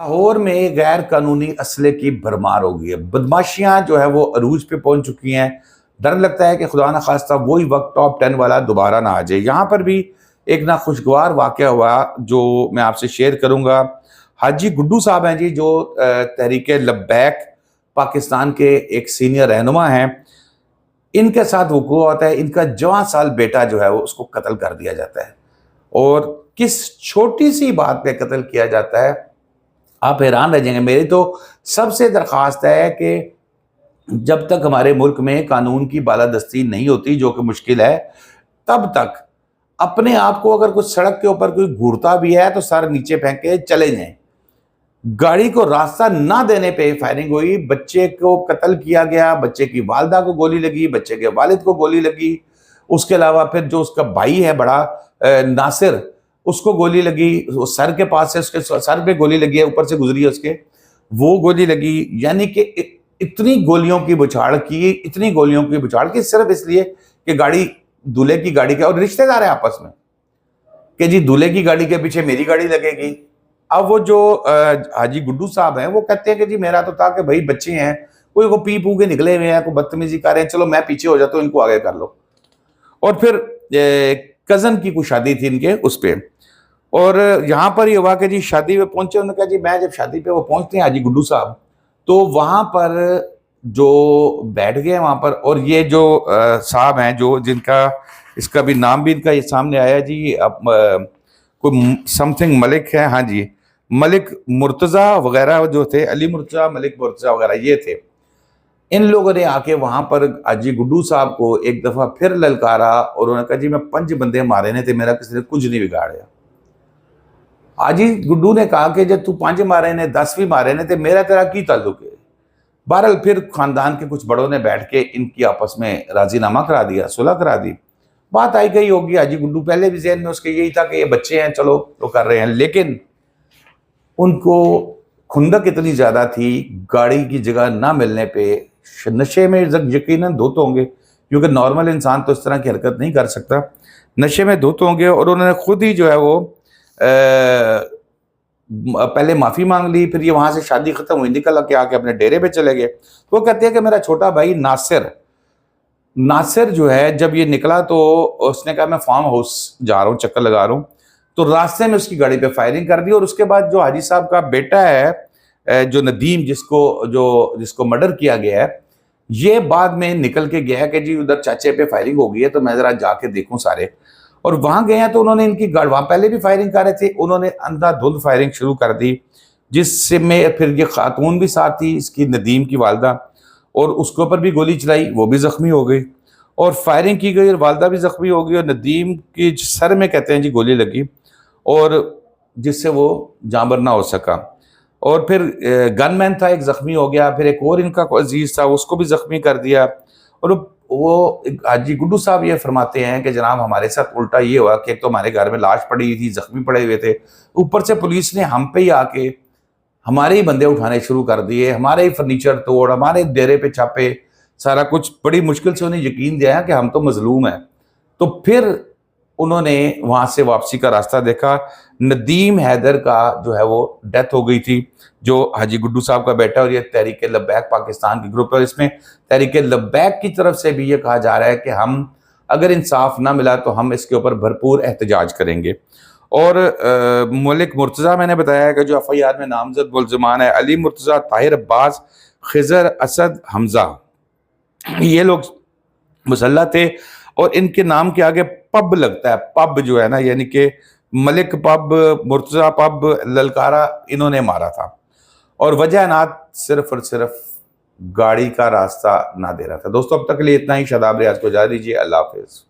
لاہور میں غیر قانونی اسلحے کی بھرمار ہو گئی ہے، بدماشیاں جو ہے وہ عروج پہ پہنچ چکی ہیں۔ ڈر لگتا ہے کہ خدا نہ خواستہ وہی وقت ٹاپ 10 والا دوبارہ نہ آ جائے۔ یہاں پر بھی ایک ناخوشگوار واقعہ ہوا جو میں آپ سے شیئر کروں گا۔ حاجی گڈو صاحب ہیں جی، جو تحریک لبیک پاکستان کے ایک سینئر رہنما ہیں، ان کے ساتھ وقوع ہوتا ہے۔ ان کا جوان سال بیٹا جو ہے وہ اس کو قتل کر دیا جاتا ہے، اور کس چھوٹی سی بات پہ قتل کیا جاتا ہے آپ حیران رہ جائیں گے۔ میری تو سب سے درخواست ہے کہ جب تک ہمارے ملک میں قانون کی بالادستی نہیں ہوتی، جو کہ مشکل ہے، تب تک اپنے آپ کو اگر کچھ سڑک کے اوپر کوئی گھورتا بھی ہے تو سر نیچے پھینک کے چلے جائیں۔ گاڑی کو راستہ نہ دینے پہ فائرنگ ہوئی، بچے کو قتل کیا گیا، بچے کی والدہ کو گولی لگی، بچے کے والد کو گولی لگی، اس کے علاوہ پھر جو اس کا بھائی ہے بڑا ناصر، اس کو گولی لگی، سر کے پاس سے اس کے سر پہ گولی لگی ہے، اوپر سے گزری ہے اس کے، وہ گولی لگی۔ یعنی کہ اتنی گولیوں کی بچھاڑ کی صرف اس لیے کہ گاڑی دولہے کی گاڑی کا، اور رشتہ دار ہے آپس میں کہ جی دولہے کی گاڑی کے پیچھے میری گاڑی لگے گی۔ اب وہ جو حاجی گڈو صاحب ہیں وہ کہتے ہیں کہ جی میرا تو تھا کہ بھائی بچے ہیں، کوئی کو پی پو کے نکلے ہوئے ہیں، کوئی بدتمیزی کر رہے ہیں، چلو میں پیچھے ہو جاتا ہوں، ان کو آگے کر لو۔ اور پھر کزن کی کوئی شادی تھی ان کے اس پہ، اور یہاں پر یہ ہوا کہ جی شادی پہ پہنچے، انہوں نے کہا جی میں جب شادی پہ وہ پہنچتے ہیں حاجی گڈو صاحب، تو وہاں پر جو بیٹھ گئے وہاں پر، اور یہ جو صاحب ہیں جو جن کا اس کا بھی نام بھی ان کا یہ سامنے آیا جی، کوئی سم تھنگ ملک ہے، ہاں جی ملک مرتضیٰ وغیرہ جو تھے، علی مرتضیٰ، ملک مرتضیٰ وغیرہ یہ تھے۔ ان لوگوں نے آ کے وہاں پر حاجی گڈو صاحب کو ایک دفعہ پھر للکارا، اور انہوں نے کہا جی میں 5 بندے مارے نے تھے، میرا کسی نے کچھ نہیں بگاڑیا۔ حاجی گڈو نے کہا کہ جب تو 5 مارے نے، 10 بھی مارے نے، تو میرا تیرا کی تعلق ہے؟ بہرحال پھر خاندان کے کچھ بڑوں نے بیٹھ کے ان کی آپس میں راضی نامہ کرا دیا، صلح کرا دی۔ بات آئی گئی ہوگی، حاجی گڈو پہلے بھی ذہن میں اس کے یہی تھا کہ یہ بچے ہیں، چلو وہ کر رہے ہیں، لیکن ان کو کھندک اتنی زیادہ تھی، گاڑی کی جگہ نہ ملنے پہ، نشے میں یقیناً دھت ہوں گے، کیونکہ نارمل انسان تو اس طرح کی حرکت نہیں کر سکتا، نشے میں دھت ہوں گے، اور انہوں نے خود ہی جو ہے وہ پہلے معافی مانگ لی۔ پھر یہ وہاں سے شادی ختم ہوئی، نکل کے آ کے اپنے ڈیرے پہ چلے گئے۔ وہ کہتے ہیں کہ میرا چھوٹا بھائی ناصر جو ہے جب یہ نکلا تو اس نے کہا میں فارم ہاؤس جا رہا ہوں، چکر لگا رہا ہوں، تو راستے میں اس کی گاڑی پہ فائرنگ کر دی۔ اور اس کے بعد جو حاجی صاحب کا بیٹا ہے جو ندیم، جس کو مرڈر کیا گیا ہے، یہ بعد میں نکل کے گیا کہ جی ادھر چاچے پہ فائرنگ ہو گئی ہے تو میں ذرا جا کے دیکھوں سارے، اور وہاں گئے ہیں تو انہوں نے ان کی گاڑی، وہاں پہلے بھی فائرنگ کر رہے تھے، انہوں نے اندھا دھند فائرنگ شروع کر دی، جس سے میں پھر یہ خاتون بھی ساتھ تھی اس کی، ندیم کی والدہ، اور اس کے اوپر بھی گولی چلائی، وہ بھی زخمی ہو گئی، اور فائرنگ کی گئی اور والدہ بھی زخمی ہو گئی، اور ندیم کی سر میں کہتے ہیں جی گولی لگی، اور جس سے وہ جانبر نہ ہو سکا۔ اور پھر گن مین تھا، ایک زخمی ہو گیا، پھر ایک اور ان کا عزیز تھا، اس کو بھی زخمی کر دیا۔ اور وہ حاجی گڈو صاحب یہ فرماتے ہیں کہ جناب ہمارے ساتھ الٹا یہ ہوا کہ ایک تو ہمارے گھر میں لاش پڑی ہوئی تھی، زخمی پڑے ہوئے تھے، اوپر سے پولیس نے ہم پہ ہی آ کے ہمارے ہی بندے اٹھانے شروع کر دیے، ہمارے ہی فرنیچر توڑ، ہمارے ڈیرے پہ چھاپے، سارا کچھ، بڑی مشکل سے انہیں یقین دیا کہ ہم تو مظلوم ہیں۔ تو پھر انہوں نے وہاں سے واپسی کا راستہ دیکھا۔ ندیم حیدر کا جو ہے وہ ڈیتھ ہو گئی تھی، جو حاجی گڈو صاحب کا بیٹا، اور یہ تحریک لبیک پاکستان کی گروپ ہے، اور اس میں تحریک لبیک کی طرف سے بھی یہ کہا جا رہا ہے کہ ہم اگر انصاف نہ ملا تو ہم اس کے اوپر بھرپور احتجاج کریں گے۔ اور ملک مرتضیٰ میں نے بتایا کہ جو FIR میں نامزد ملزمان ہے، علی مرتضیٰ، طاہر عباس، خضر اسد، حمزہ، یہ لوگ مسلح تھے، اور ان کے نام کے آگے پب لگتا ہے، پب جو ہے نا، یعنی کہ ملک پب، مرتضیٰ پب، للکارا، انہوں نے مارا تھا، اور وجہ نات صرف اور صرف گاڑی کا راستہ نہ دے رہا تھا۔ دوستو اب تک کے لیے اتنا ہی، شاداب ریاض کو اجازت دیجیے، اللہ حافظ۔